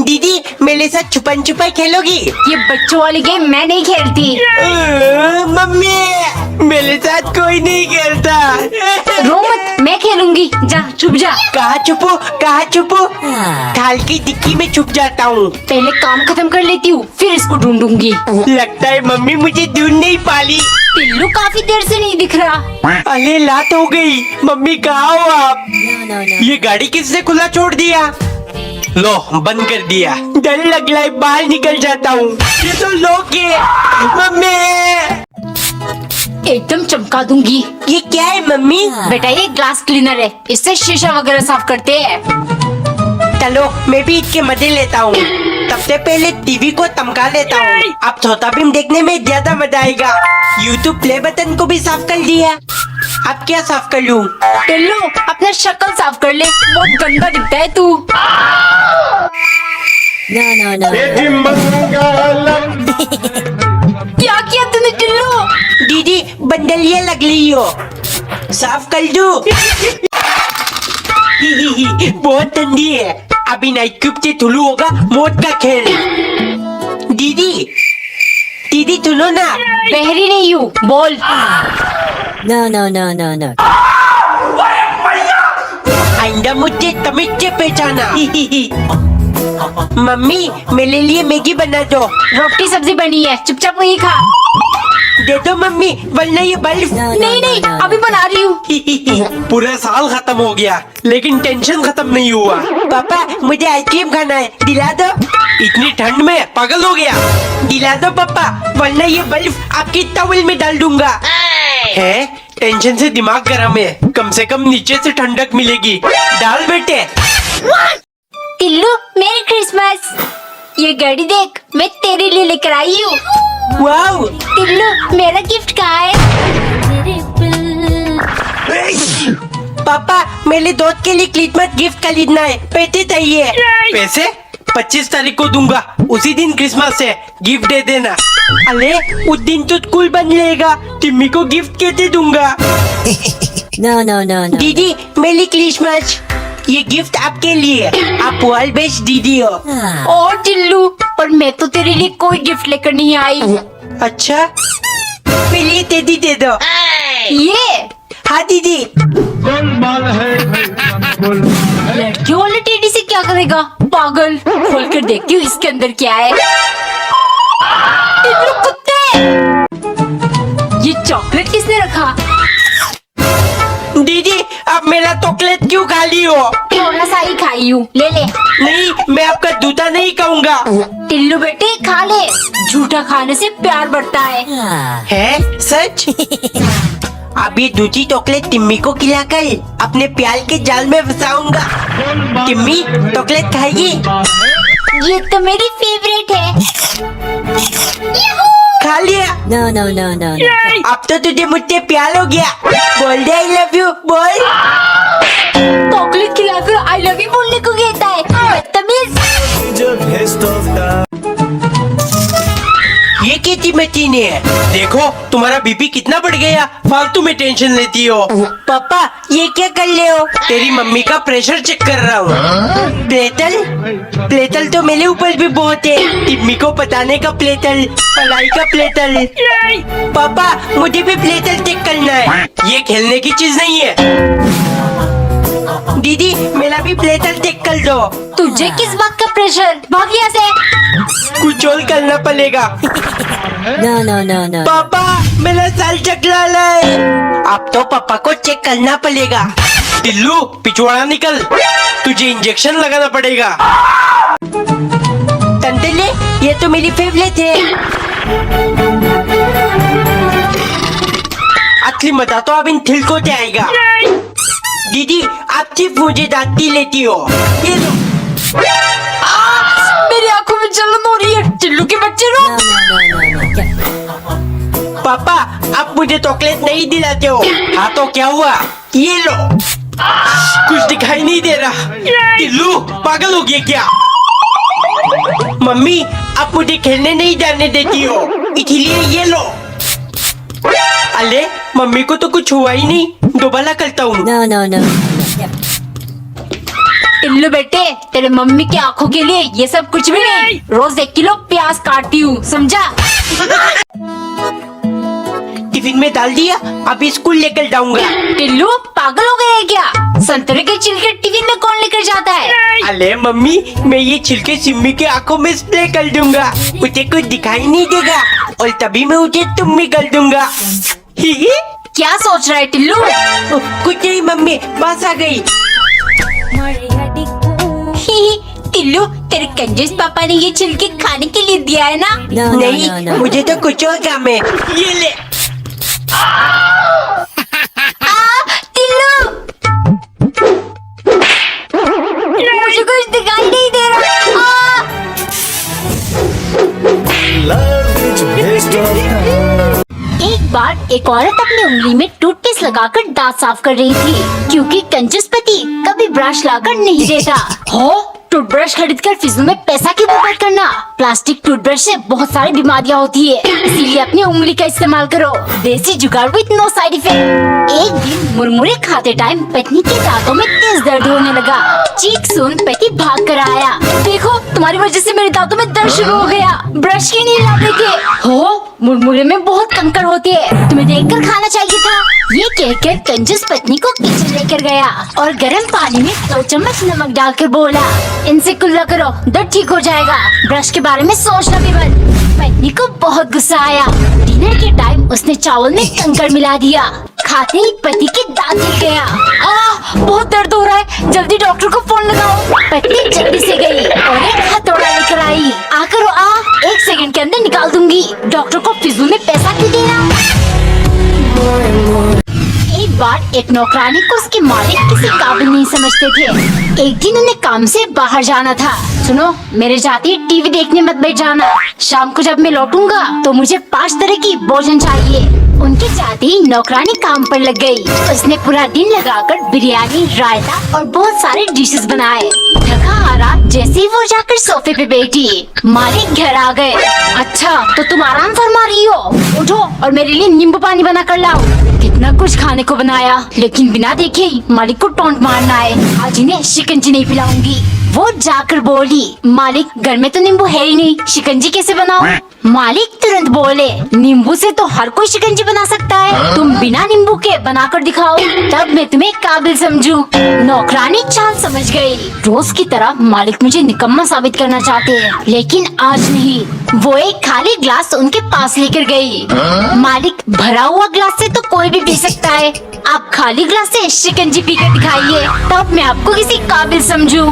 दीदी मेरे साथ छुपन छुपाई खेलोगी? ये बच्चों वाली गेम मैं नहीं खेलती। मम्मी मेरे साथ कोई नहीं खेलता। रो मत, मैं खेलूंगी। जा छुप जा। कहाँ छुपो कहाँ छुपो? थाल की डिक्की में छुप जाता हूँ। पहले काम खत्म कर लेती हूँ, फिर इसको ढूंढूंगी। लगता है मम्मी मुझे ढूंढ नहीं पाली। टिल्लू काफी देर से नहीं दिख रहा। अरे लात हो गई। मम्मी कहाँ हो आप? ये गाड़ी किसने खुला छोड़ दिया? लो बंद कर दिया। डर लग रहा है, बाहर निकल जाता हूँ। ये तो लोग है। मम्मी एकदम चमका दूंगी। ये क्या है मम्मी? बेटा ये ग्लास क्लीनर है, इससे शीशा वगैरह साफ करते हैं। चलो मैं भी इसके मजे लेता हूँ। सबसे पहले टीवी को चमका लेता हूँ। अब छोटा भीम देखने में ज्यादा मजा आएगा। यूट्यूब प्ले बटन को भी साफ कर दिया। अब क्या साफ कर लूँ? टिल्लू अपना शक्ल साफ कर ले, बहुत गंदा दिखता है तू। क्या किया तूने टिल्लू? दीदी बंदलिया लग रही हो, साफ कर दो। बहुत ठंडी है। अभी नाइट क्यूब से धुलू होगा मौत का खेल। दीदी दीदी सुनो ना। बहरी नहीं हूँ, बोल। No. आइंदा मुझे तमीज से पहचाना। मम्मी मेरे लिए मैगी बना दो। रोटी सब्जी बनी है, चुपचाप वही खा। दे दो मम्मी, वरना ये बल्ब। नहीं अभी बना रही हूँ। पूरा साल खत्म हो गया लेकिन टेंशन खत्म नहीं हुआ। पापा मुझे आइसक्रीम खाना है, दिला दो। इतनी ठंड में पागल हो गया? दिला दो पापा, वरना ये बल्ब आपकी टॉवल में डाल दूंगा। है टेंशन से दिमाग गर्म है, कम से कम नीचे से ठंडक मिलेगी। डाल बेटे। टिल्लू मेरी क्रिसमस, ये घड़ी देख, मैं तेरे लिए लेकर आई हूँ। वाओ टिल्लू मेरा गिफ्ट कहाँ है? पापा मेरे दोस्त के लिए क्रिसमस गिफ्ट खरीदना है, पैसे चाहिए। पैसे 25 तारीख को दूंगा, उसी दिन क्रिसमस है, गिफ्ट दे देना। अरे उस दिन तो स्कूल बंद रहेगा, टिम्मी को गिफ्ट कैसे दूंगा? No. दीदी मेरी क्रिसमस, ये गिफ्ट आपके लिए। आप वर्ल्ड बेस्ट दीदी हो। ओ टिल्लू, पर मैं तो तेरे लिए कोई गिफ्ट लेकर नहीं आई। अच्छा पहले टेडी दे दो। ये हाँ दीदी। लड़कियों वाले टेडी से क्या करेगा पागल? खोल कर देखती हूँ इसके अंदर क्या है। टिल्लू कुत्ते, ये चॉकलेट किसने रखा? दीदी अब मेरा चॉकलेट क्यों खा ली हो? थोड़ा सा ही खाई हूँ, ले ले। नहीं मैं आपका जूता नहीं खाऊंगा। टिल्लू बेटे खा ले, झूठा खाने से प्यार बढ़ता है। है सच? अभी दूसरी चॉकलेट टिम्मी को खिलाकर अपने प्यार के जाल में फंसाऊंगा। टिम्मी चॉकलेट खाएगी? ये तो मेरी फेवरेट है। खा लिया। No. अब तो तुझे मुझसे प्यार हो गया। बोल दे आई लव यू, बोल। चॉकलेट खिलाकर आई लव यू बोलने को कहता है, बदतमीज। ये कैसी मशीन है? देखो तुम्हारा बीपी कितना बढ़ गया, फालतू में टेंशन लेती हो। पापा ये क्या कर रहे हो? तेरी मम्मी का प्रेशर चेक कर रहा हूँ। प्लेटल तो मेरे ऊपर भी बहुत है। टिम्मी को बताने का प्लेटल, पलाई का प्लेटल। पापा मुझे भी प्लेटल चेक करना है, ये खेलने की चीज नहीं है। दीदी मेरा भी प्लेटल चेक कर दो। तुझे किस बात का प्रेशर? भाग यहाँ से। कुछ और करना पड़ेगा। No. पापा मेरा साल चकरा रहा है। अब तो पापा को चेक करना पड़ेगा। टिल्लू पिछवाड़ा निकल, तुझे इंजेक्शन लगाना पड़ेगा। तंतले ये तो मेरी फेवरेट है। असली मजा तो अब इन थिलकों से आएगा। दीदी आप सिर्फ मुझे डांटती लेती हो। ये लो। मेरी आंखों में जलन हो रही है। टिल्लू के बच्चे रो। पापा आप मुझे चॉकलेट नहीं दिलाते हो। हाँ तो क्या हुआ? ये लो। कुछ दिखाई नहीं दे रहा। टिल्लू पागल हो गया क्या? मम्मी आप मुझे खेलने नहीं जाने देती हो, इसलिए ये लो। अरे मम्मी को तो कुछ हुआ ही नहीं, दोबारा करता हूँ। No. टिल्लू बेटे, तेरे मम्मी की आंखों के लिए ये सब कुछ भी नहीं। रोज 1 किलो प्याज काटती हूँ, समझा? टिफिन में डाल दिया, अभी स्कूल लेकर जाऊंगा। टिल्लू पागल हो गया है क्या? संतरे के छिलके टिफिन में कौन लेकर जाता है? अरे मम्मी, मैं ये छिलके सिम्मी की आंखों में स्प्रे कर दूंगा, उसे कुछ दिखाई नहीं देगा और तभी मैं उसे तुम में कर दूंगा। ही ही। क्या सोच रहा है टिल्लू? कुछ नहीं मम्मी, बस आ गई। टिल्लू, तेरे कंजूस पापा ने ये छिलके खाने के लिए दिया है ना? No, no, नहीं, no, no. मुझे तो कुछ और काम है। ये ले। टिल्लू, मुझे कुछ दिखाई नहीं दे रहा। एक बार एक औरत अपनी उंगली में टूथपेस्ट लगाकर दांत साफ कर रही थी, क्योंकि कंजूस पति कभी ब्रश लाकर नहीं देता। हो, टूथब्रश खरीद कर फिजूल में पैसा क्यों बर्बाद करना? प्लास्टिक टूथब्रश से बहुत सारी बीमारियां होती है, इसीलिए अपनी उंगली का इस्तेमाल करो। देसी जुगाड़ विद नो साइड इफेक्ट। एक दिन मुरमुरे खाते टाइम पत्नी के दांतों में तेज दर्द होने लगा। चीख सुन पति भाग कर आया। देखो, तुम्हारी वजह से मेरे दांतों में दर्द शुरू हो गया। ब्रश क्यों नहीं लाते थे? हो, मुरमुरे में बहुत कंकड़ होते हैं, तुम्हें देखकर खाना चाहिए था। ये कहकर कंजूस पत्नी को किचन लेकर गया और गर्म पानी में 2 चम्मच नमक डालकर बोला, इनसे कुल्ला करो, दर्द ठीक हो जाएगा। ब्रश के बारे में सोचना भी मत। पत्नी को बहुत गुस्सा आया। डिनर के टाइम उसने चावल में कंकड़ मिला दिया। खाते ही पति के दांत हिल गया। बहुत दर्द हो रहा है, जल्दी डॉक्टर को फोन लगाओ। पत्नी जल्दी से गई और एक हथौड़ा लेकर आई। आकर 1 सेकंड के अंदर निकाल दूंगी। डॉक्टर को फिजूल में पैसा क्यों देना? एक बार एक नौकरानी को उसके मालिक किसी काबिल नहीं समझते थे। एक दिन उन्हें काम से बाहर जाना था। सुनो, मेरे जाते ही टीवी देखने मत बैठ जाना। शाम को जब मैं लौटूंगा तो मुझे 5 तरह की भोजन चाहिए। उनके जाते ही नौकरानी काम पर लग गई। उसने पूरा दिन लगाकर बिरयानी, रायता और बहुत सारे डिशेस बनाए। थका हारा जैसे ही वो जाकर सोफे पे बैठी, मालिक घर आ गए। अच्छा, तो तुम आराम फरमा रही हो? उठो और मेरे लिए नींबू पानी बना कर लाओ। कितना कुछ खाने को बनाया, लेकिन बिना देखे ही मालिक को टोंट मारना है। आज इन्हें शिकंजी नहीं पिलाऊंगी। वो जाकर बोली, मालिक घर में तो नींबू है ही नहीं, शिकंजी कैसे बनाओ? मालिक तुरंत बोले, नींबू से तो हर कोई शिकंजी बना सकता है, तुम बिना नींबू के बनाकर दिखाओ, तब मैं तुम्हें काबिल समझूं। नौकरानी चाल समझ गई। रोज की तरह मालिक मुझे निकम्मा साबित करना चाहते हैं, लेकिन आज नहीं। वो एक खाली ग्लास उनके पास लेकर गई। मालिक, भरा हुआ ग्लास से तो कोई भी पी सकता है, आप खाली ग्लास से शिकंजी पीकर दिखाइए, तब मैं आपको किसी काबिल समझूं।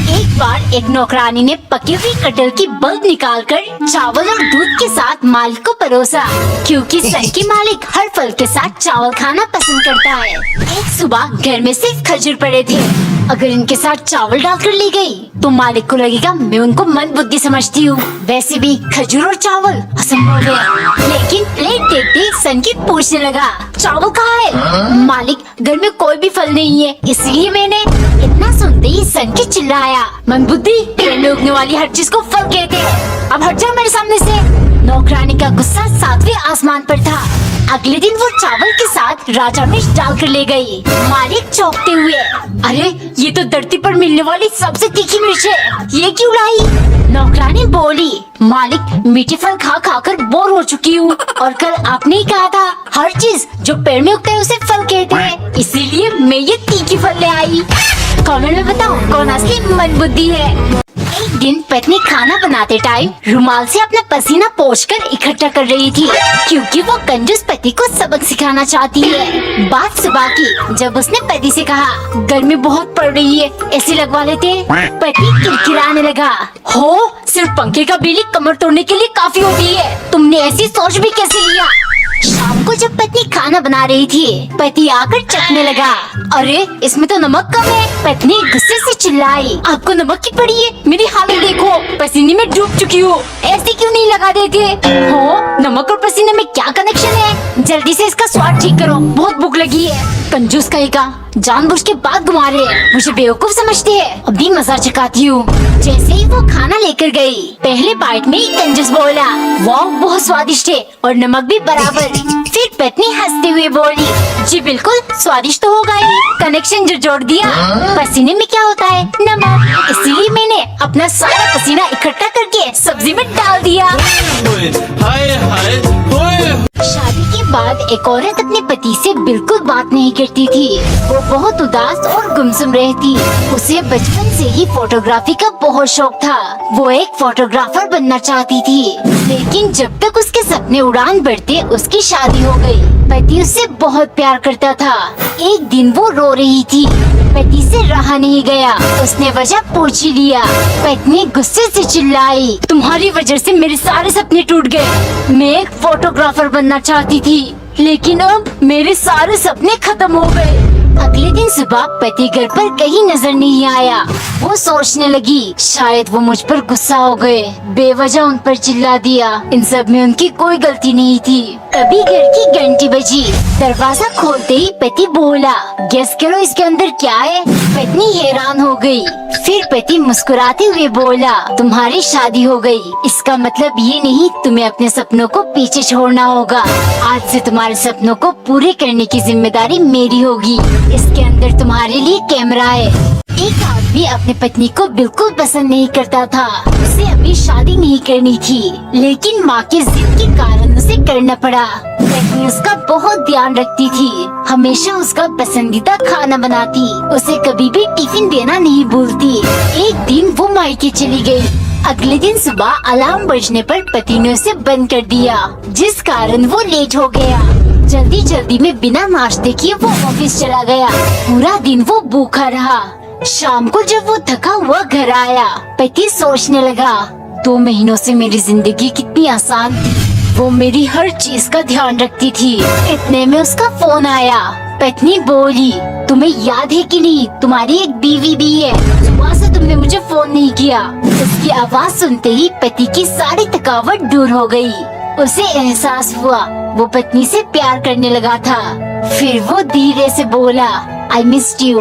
एक बार एक नौकरानी ने पकी हुई कटहल की बल्ब निकालकर चावल और दूध के साथ मालिक को परोसा, क्योंकि सर के मालिक हर फल के साथ चावल खाना पसंद करता है। एक सुबह घर में सिर्फ खजूर पड़े थे। अगर इनके साथ चावल डालकर ली गई तो मालिक को लगेगा मैं उनको मंद बुद्धि समझती हूँ। वैसे भी खजूर और चावल असंभव है। लेकिन प्लेट देखते ही सन की पूछने लगा, चावल कहाँ है? मालिक, घर में कोई भी फल नहीं है, इसलिए मैंने। इतना सुनते ही सन की चिल्लाया, मंद बुद्धि, पेड़ में उगने वाली हर चीज को फल कहते हैं, अब हट जाओ मेरे सामने से। नौकरानी का गुस्सा 7वें आसमान पर था। अगले दिन वो चावल के साथ राजा मिर्च डालकर ले गई। मालिक चौंकते हुए, अरे ये तो धरती पर मिलने वाली सबसे तीखी मिर्च है, ये क्यों लाई? नौकरानी बोली, मालिक, मीठे फल खा खा कर बोर हो चुकी हूँ, और कल आपने ही कहा था हर चीज जो पेड़ में उगता है उसे फल कहते हैं, इसीलिए मैं ये तीखी फल ले आई। कमेंट में बताओ कौन असली मंद बुद्धि है। एक दिन पत्नी खाना बनाते टाइम रुमाल से अपना पसीना पोंछकर इकट्ठा कर रही थी, क्योंकि वो कंजूस पति को सबक सिखाना चाहती है। बात सुबह की, जब उसने पति से कहा, गर्मी बहुत पड़ रही है, एसी लगवा लेते। पति किरकिराने लगा, हो, सिर्फ पंखे का बिजली कमर तोड़ने के लिए काफी होती है, तुमने ऐसी सोच भी कैसे लिया? शाम को जब पत्नी खाना बना रही थी, पति आकर चखने लगा, अरे इसमें तो नमक कम है। पत्नी गुस्से से चिल्लाई, आपको नमक की पड़ी है, मेरी हालत देखो, पसीने में डूब चुकी हूँ, ऐसे क्यों नहीं लगा देते? हो, नमक और पसीने में क्या कनेक्शन है? जल्दी से इसका स्वाद ठीक करो, बहुत भूख लगी है। कंजूस कहेगा, जानबूझ के बात घुमा रहे हैं, मुझे बेवकूफ समझते हैं, अभी मजा चखाती हूँ। जैसे ही वो खाना लेकर गई, पहले बाइट में ही कंजूस बोला, वाह बहुत स्वादिष्ट है और नमक भी बराबर। फिर पत्नी हंसते हुए बोली, जी बिल्कुल, स्वादिष्ट तो होगा ही। कनेक्शन जो जोड़ दिया। पसीने में क्या होता है? नमक। इसीलिए मैंने अपना सारा पसीना इकट्ठा करके सब्जी में डाल दिया। हाय हाय होए। शादी के बाद एक औरत अपने पति से बिल्कुल बात नहीं करती थी। वो बहुत उदास और गुमसुम रहती। उसे बचपन से ही फोटोग्राफी का बहुत शौक था। वो एक फोटोग्राफर बनना चाहती थी, लेकिन जब तक उसके सपने उड़ान भरते उसकी शादी हो गई। पति उससे बहुत प्यार करता था। एक दिन वो रो रही थी। पति से रहा नहीं गया, उसने वजह पूछ ही लिया। पत्नी गुस्से से चिल्लाई, तुम्हारी वजह से मेरे सारे सपने टूट गए। मैं एक फोटोग्राफर बनना चाहती थी, लेकिन अब मेरे सारे सपने खत्म हो गए। अगले दिन सुबह पति घर पर कहीं नजर नहीं आया। वो सोचने लगी, शायद वो मुझ पर गुस्सा हो गए, बेवजह उन पर चिल्ला दिया। इन सब में उनकी कोई गलती नहीं थी। तभी घर की घंटी बजी। दरवाजा खोलते ही पति बोला, गेस करो इसके अंदर क्या है? पत्नी हैरान हो गई। फिर पति मुस्कुराते हुए बोला, तुम्हारी शादी हो गई। इसका मतलब ये नहीं तुम्हें अपने सपनों को पीछे छोड़ना होगा। आज से तुम्हारे सपनों को पूरे करने की जिम्मेदारी मेरी होगी। इसके अंदर तुम्हारे लिए कैमरा है। एक आदमी अपने पत्नी को बिल्कुल पसंद नहीं करता था। उसे अभी शादी नहीं करनी थी, लेकिन माँ के जिद के कारण उसे करना पड़ा। पत्नी उसका बहुत ध्यान रखती थी, हमेशा उसका पसंदीदा खाना बनाती, उसे कभी भी टिफिन देना नहीं भूलती। एक दिन वो मायके चली गई। अगले दिन सुबह अलार्म बजने पर पति ने उसे बंद कर दिया, जिस कारण वो लेट हो गया। जल्दी जल्दी में बिना नाश्ते किए वो ऑफिस चला गया। पूरा दिन वो भूखा रहा। शाम को जब वो थका हुआ घर आया, पति सोचने लगा, 2 महीनों से मेरी जिंदगी कितनी आसान थी। वो मेरी हर चीज का ध्यान रखती थी। इतने में उसका फोन आया। पत्नी बोली, तुम्हें याद है कि नहीं, तुम्हारी एक बीवी भी है। सुबह से तुमने मुझे फोन नहीं किया। उसकी आवाज सुनते ही पति की सारी थकावट दूर हो गई। उसे एहसास हुआ वो पत्नी से प्यार करने लगा था। फिर वो धीरे से बोला, आई मिस्ड यू।